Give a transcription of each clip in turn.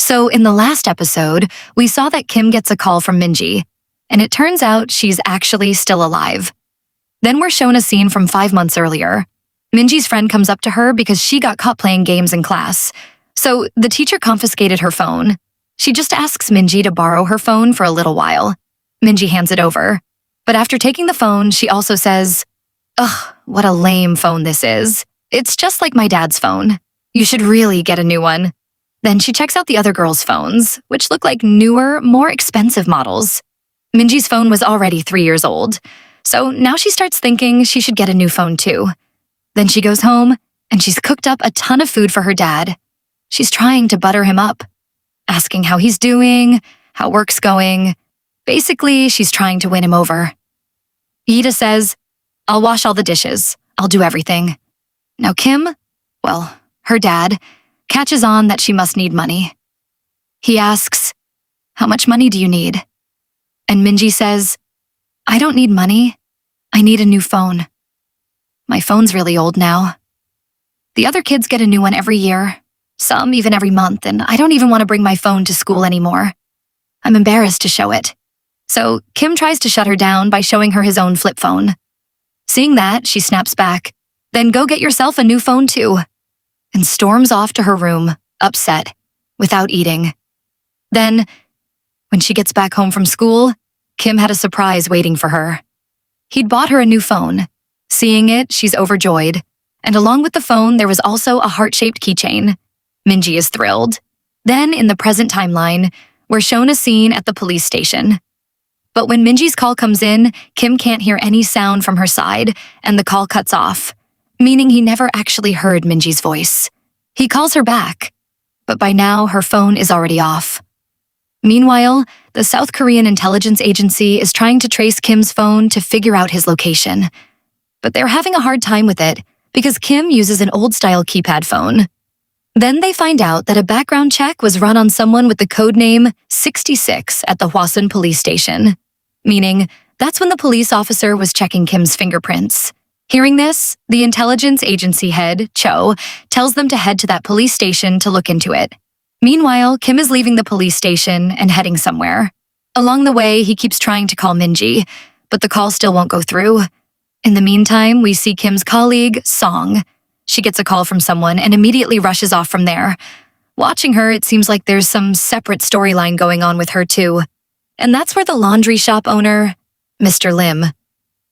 So in the last episode, we saw that Kim gets a call from Minji, and it turns out she's actually still alive. Then we're shown a scene from 5 months earlier. Minji's friend comes up to her because she got caught playing games in class. So the teacher confiscated her phone. She just asks Minji to borrow her phone for a little while. Minji hands it over. But after taking the phone, she also says, "Ugh, what a lame phone this is. It's just like my dad's phone. You should really get a new one." Then she checks out the other girls' phones, which look like newer, more expensive models. Minji's phone was already 3 years old, so now she starts thinking she should get a new phone too. Then she goes home, and she's cooked up a ton of food for her dad. She's trying to butter him up, asking how he's doing, how work's going. Basically, she's trying to win him over. Ida says, "I'll wash all the dishes. I'll do everything." Now Kim, well, her dad, catches on that she must need money. He asks, "How much money do you need?" And Minji says, "I don't need money. I need a new phone. My phone's really old now. The other kids get a new one every year, some even every month, and I don't even want to bring my phone to school anymore. I'm embarrassed to show it." So Kim tries to shut her down by showing her his own flip phone. Seeing that, she snaps back, "Then go get yourself a new phone too," and storms off to her room, upset, without eating. Then, when she gets back home from school, Kim had a surprise waiting for her. He'd bought her a new phone. Seeing it, she's overjoyed, and along with the phone, there was also a heart-shaped keychain. Minji is thrilled. Then, in the present timeline, we're shown a scene at the police station. But when Minji's call comes in, Kim can't hear any sound from her side, and the call cuts off, meaning he never actually heard Minji's voice. He calls her back, but by now her phone is already off. Meanwhile, the South Korean intelligence agency is trying to trace Kim's phone to figure out his location. But they're having a hard time with it because Kim uses an old-style keypad phone. Then they find out that a background check was run on someone with the codename 66 at the Hwasun police station, meaning that's when the police officer was checking Kim's fingerprints. Hearing this, the intelligence agency head, Cho, tells them to head to that police station to look into it. Meanwhile, Kim is leaving the police station and heading somewhere. Along the way, he keeps trying to call Minji, but the call still won't go through. In the meantime, we see Kim's colleague, Song. She gets a call from someone and immediately rushes off from there. Watching her, it seems like there's some separate storyline going on with her too. And that's where the laundry shop owner, Mr. Lim.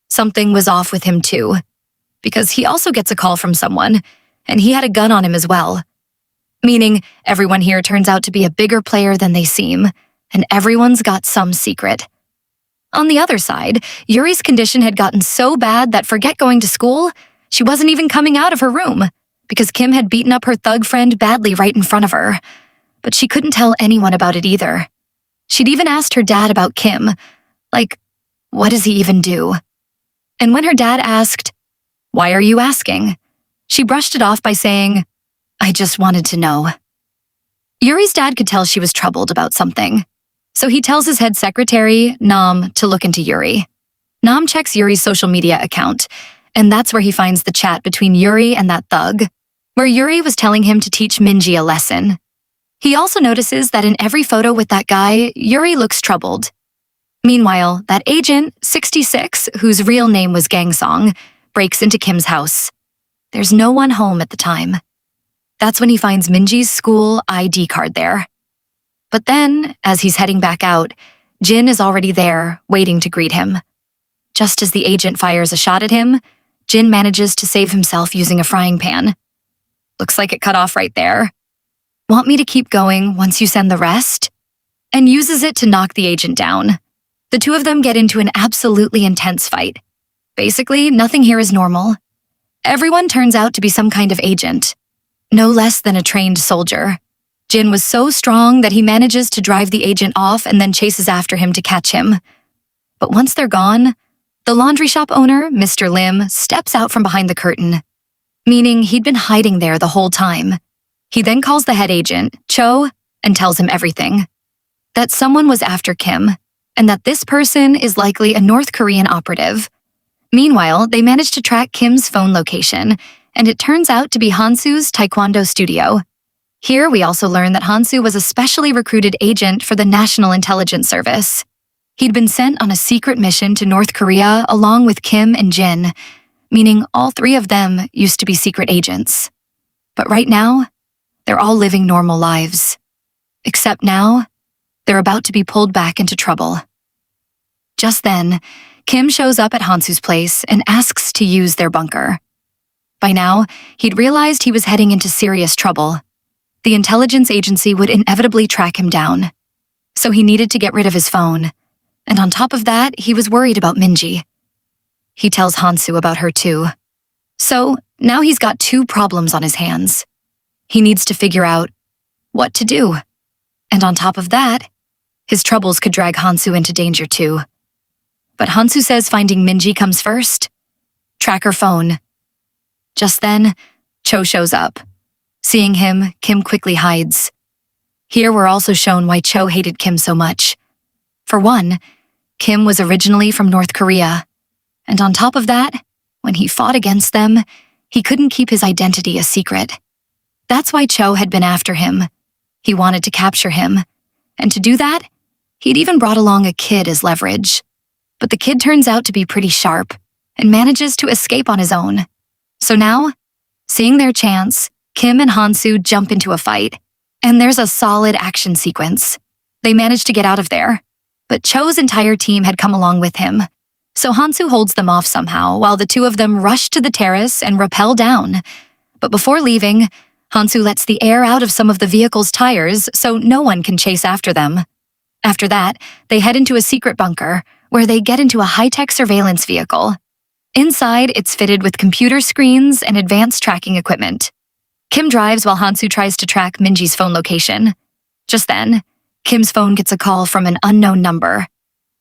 Something was off with him too, because he also gets a call from someone, and he had a gun on him as well. Meaning, everyone here turns out to be a bigger player than they seem, and everyone's got some secret. On the other side, Yuri's condition had gotten so bad that forget going to school, she wasn't even coming out of her room, because Kim had beaten up her thug friend badly right in front of her. But she couldn't tell anyone about it either. She'd even asked her dad about Kim, like, what does he even do? And when her dad asked, "Why are you asking?" she brushed it off by saying, "I just wanted to know." Yuri's dad could tell she was troubled about something. So he tells his head secretary, Nam, to look into Yuri. Nam checks Yuri's social media account, and that's where he finds the chat between Yuri and that thug, where Yuri was telling him to teach Minji a lesson. He also notices that in every photo with that guy, Yuri looks troubled. Meanwhile, that agent, 66, whose real name was Gangsong, breaks into Kim's house. There's no one home at the time. That's when he finds Minji's school ID card there. But then, as he's heading back out, Jin is already there, waiting to greet him. Just as the agent fires a shot at him, Jin manages to save himself using a frying pan. Looks like it cut off right there. "Want me to keep going once you send the rest?" And uses it to knock the agent down. The two of them get into an absolutely intense fight. Basically, nothing here is normal. Everyone turns out to be some kind of agent, no less than a trained soldier. Jin was so strong that he manages to drive the agent off and then chases after him to catch him. But once they're gone, the laundry shop owner, Mr. Lim, steps out from behind the curtain, meaning he'd been hiding there the whole time. He then calls the head agent, Cho, and tells him everything. That someone was after Kim, and that this person is likely a North Korean operative. Meanwhile, they manage to track Kim's phone location, and it turns out to be Hansu's taekwondo studio. Here, we also learn that Hansu was a specially recruited agent for the National Intelligence Service. He'd been sent on a secret mission to North Korea along with Kim and Jin, meaning all three of them used to be secret agents. But right now, they're all living normal lives. Except now, they're about to be pulled back into trouble. Just then, Kim shows up at Hansu's place and asks to use their bunker. By now, he'd realized he was heading into serious trouble. The intelligence agency would inevitably track him down. So he needed to get rid of his phone. And on top of that, he was worried about Minji. He tells Hansu about her too. So now he's got two problems on his hands. He needs to figure out what to do. And on top of that, his troubles could drag Hansu into danger too. But Hansu says finding Minji comes first. Track her phone. Just then, Cho shows up. Seeing him, Kim quickly hides. Here we're also shown why Cho hated Kim so much. For one, Kim was originally from North Korea. And on top of that, when he fought against them, he couldn't keep his identity a secret. That's why Cho had been after him. He wanted to capture him. And to do that, he'd even brought along a kid as leverage. But the kid turns out to be pretty sharp and manages to escape on his own. So now, seeing their chance, Kim and Hansu jump into a fight, and there's a solid action sequence. They manage to get out of there, but Cho's entire team had come along with him. So Hansu holds them off somehow while the two of them rush to the terrace and rappel down. But before leaving, Hansu lets the air out of some of the vehicle's tires so no one can chase after them. After that, they head into a secret bunker where they get into a high-tech surveillance vehicle. Inside, it's fitted with computer screens and advanced tracking equipment. Kim drives while Hansu tries to track Minji's phone location. Just then, Kim's phone gets a call from an unknown number.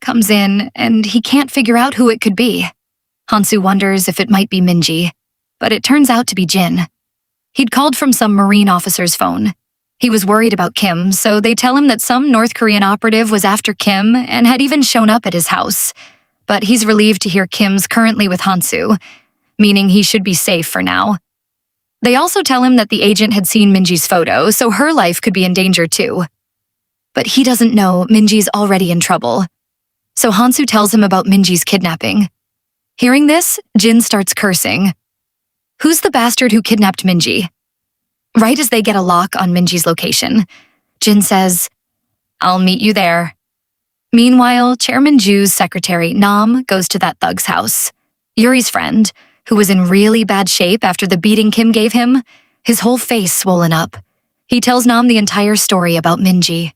Comes in, and he can't figure out who it could be. Hansu wonders if it might be Minji, but it turns out to be Jin. He'd called from some Marine officer's phone. He was worried about Kim, so they tell him that some North Korean operative was after Kim and had even shown up at his house. But he's relieved to hear Kim's currently with Hansu, meaning he should be safe for now. They also tell him that the agent had seen Minji's photo, so her life could be in danger too. But he doesn't know Minji's already in trouble. So Hansu tells him about Minji's kidnapping. Hearing this, Jin starts cursing. Who's the bastard who kidnapped Minji? Right as they get a lock on Minji's location, Jin says, "I'll meet you there." Meanwhile, Chairman Ju's secretary, Nam, goes to that thug's house. Yuri's friend, who was in really bad shape after the beating Kim gave him, his whole face swollen up. He tells Nam the entire story about Minji.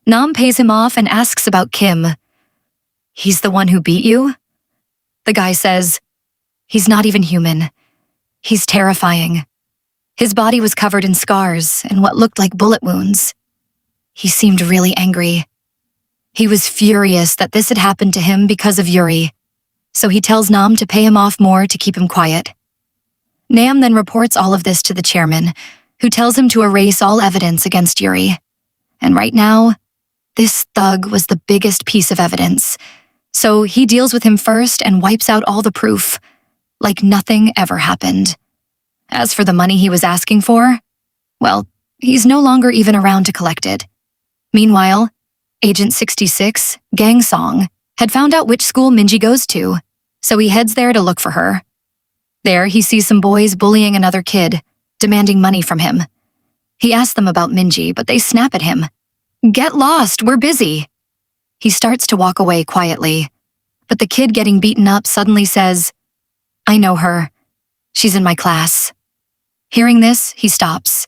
Nam pays him off and asks about Kim. "He's the one who beat you?" The guy says, "He's not even human. He's terrifying. His body was covered in scars and what looked like bullet wounds. He seemed really angry. He was furious that this had happened to him because of Yuri. So he tells Nam to pay him off more to keep him quiet." Nam then reports all of this to the chairman, who tells him to erase all evidence against Yuri. And right now, this thug was the biggest piece of evidence. So he deals with him first and wipes out all the proof, like nothing ever happened. As for the money he was asking for, well, he's no longer even around to collect it. Meanwhile, Agent 66, Gang Song, had found out which school Minji goes to, so he heads there to look for her. There, he sees some boys bullying another kid, demanding money from him. He asks them about Minji, but they snap at him. "Get lost, we're busy." He starts to walk away quietly, but the kid getting beaten up suddenly says, "I know her. She's in my class." Hearing this, he stops.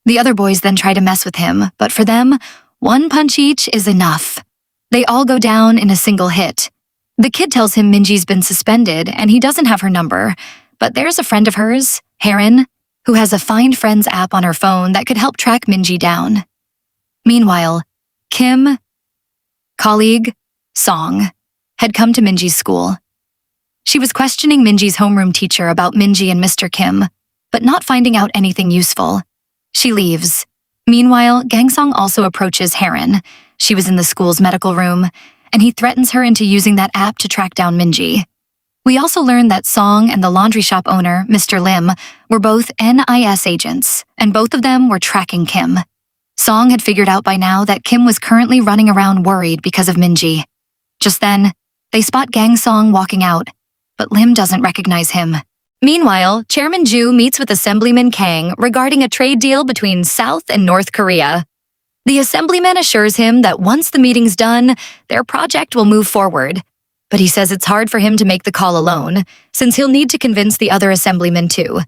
The other boys then try to mess with him, but for them, one punch each is enough. They all go down in a single hit. The kid tells him Minji's been suspended and he doesn't have her number, but there's a friend of hers, Heron, who has a Find Friends app on her phone that could help track Minji down. Meanwhile, Kim, colleague, Song, had come to Minji's school. She was questioning Minji's homeroom teacher about Minji and Mr. Kim, but not finding out anything useful. She leaves. Meanwhile, Gangsong also approaches Heron. She was in the school's medical room, and he threatens her into using that app to track down Minji. We also learned that Song and the laundry shop owner, Mr. Lim, were both NIS agents, and both of them were tracking Kim. Song had figured out by now that Kim was currently running around worried because of Minji. Just then, they spot Gang Song walking out, but Lim doesn't recognize him. Meanwhile, Chairman Ju meets with Assemblyman Kang regarding a trade deal between South and North Korea. The Assemblyman assures him that once the meeting's done, their project will move forward. But he says it's hard for him to make the call alone, since he'll need to convince the other Assemblymen too,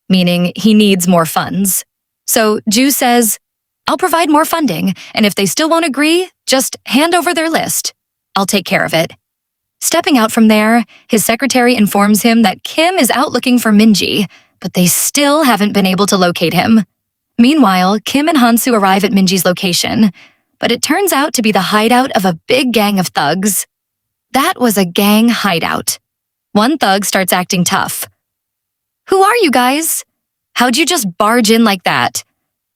meaning he needs more funds. So Ju says, "I'll provide more funding, and if they still won't agree, just hand over their list. I'll take care of it." Stepping out from there, his secretary informs him that Kim is out looking for Minji, but they still haven't been able to locate him. Meanwhile, Kim and Hansu arrive at Minji's location, but it turns out to be the hideout of a big gang of thugs. That was a gang hideout. One thug starts acting tough. "Who are you guys? How'd you just barge in like that?"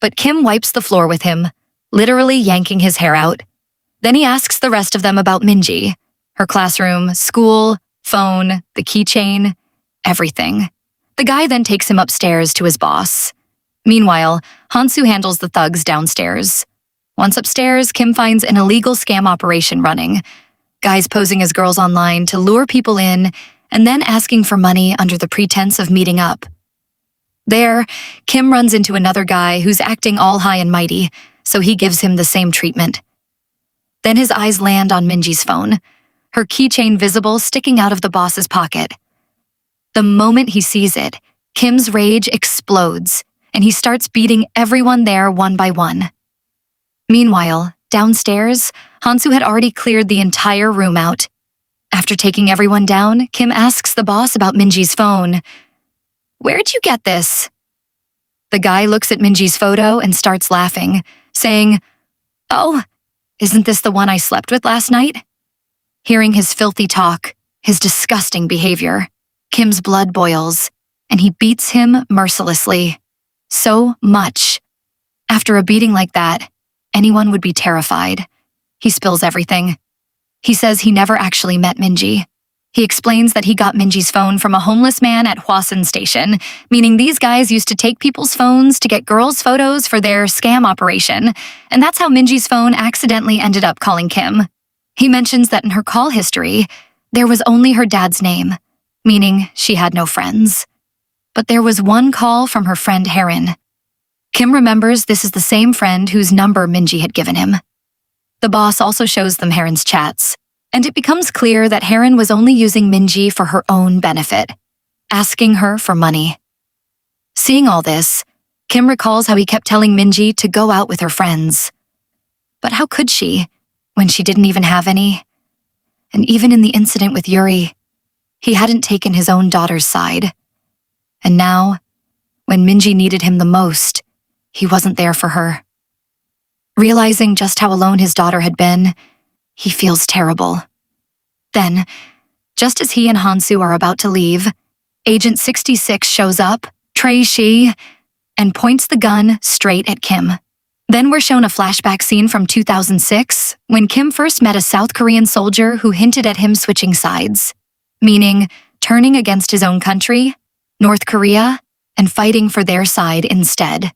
But Kim wipes the floor with him, literally yanking his hair out. Then he asks the rest of them about Minji, her classroom, school, phone, the keychain, everything. The guy then takes him upstairs to his boss. Meanwhile, Hansu handles the thugs downstairs. Once upstairs, Kim finds an illegal scam operation running. Guys posing as girls online to lure people in and then asking for money under the pretense of meeting up. There, Kim runs into another guy who's acting all high and mighty, so he gives him the same treatment. Then his eyes land on Minji's phone, her keychain visible sticking out of the boss's pocket. The moment he sees it, Kim's rage explodes, and he starts beating everyone there one by one. Meanwhile, downstairs, Hansu had already cleared the entire room out. After taking everyone down, Kim asks the boss about Minji's phone. "Where'd you get this?" The guy looks at Minji's photo and starts laughing, saying, "Oh, isn't this the one I slept with last night?" Hearing his filthy talk, his disgusting behavior, Kim's blood boils, and he beats him mercilessly. So much. After a beating like that, anyone would be terrified. He spills everything. He says he never actually met Minji. He explains that he got Minji's phone from a homeless man at Hwasun Station, meaning these guys used to take people's phones to get girls' photos for their scam operation, and that's how Minji's phone accidentally ended up calling Kim. He mentions that in her call history, there was only her dad's name, meaning she had no friends. But there was one call from her friend Heron. Kim remembers this is the same friend whose number Minji had given him. The boss also shows them Heron's chats, and it becomes clear that Heron was only using Minji for her own benefit, asking her for money. Seeing all this, Kim recalls how he kept telling Minji to go out with her friends. But how could she, when she didn't even have any? And even in the incident with Yuri, he hadn't taken his own daughter's side. And now, when Minji needed him the most, he wasn't there for her. Realizing just how alone his daughter had been, he feels terrible. Then, just as he and Hansu are about to leave, Agent 66 shows up, Trey Shi, and points the gun straight at Kim. Then we're shown a flashback scene from 2006, when Kim first met a South Korean soldier who hinted at him switching sides, meaning turning against his own country, North Korea, and fighting for their side instead.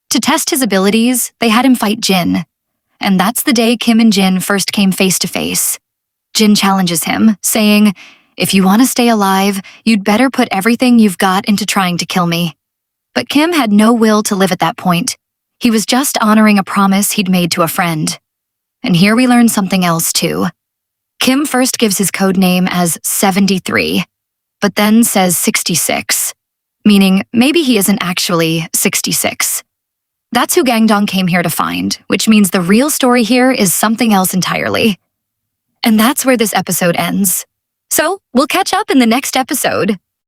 To test his abilities, they had him fight Jin, and that's the day Kim and Jin first came face to face. Jin challenges him, saying, "If you want to stay alive, you'd better put everything you've got into trying to kill me." But Kim had no will to live at that point. He was just honoring a promise he'd made to a friend. And here we learn something else too. Kim first gives his code name as 73, but then says 66, meaning maybe he isn't actually 66. That's who Gangdong came here to find, which means the real story here is something else entirely. And that's where this episode ends. So, we'll catch up in the next episode.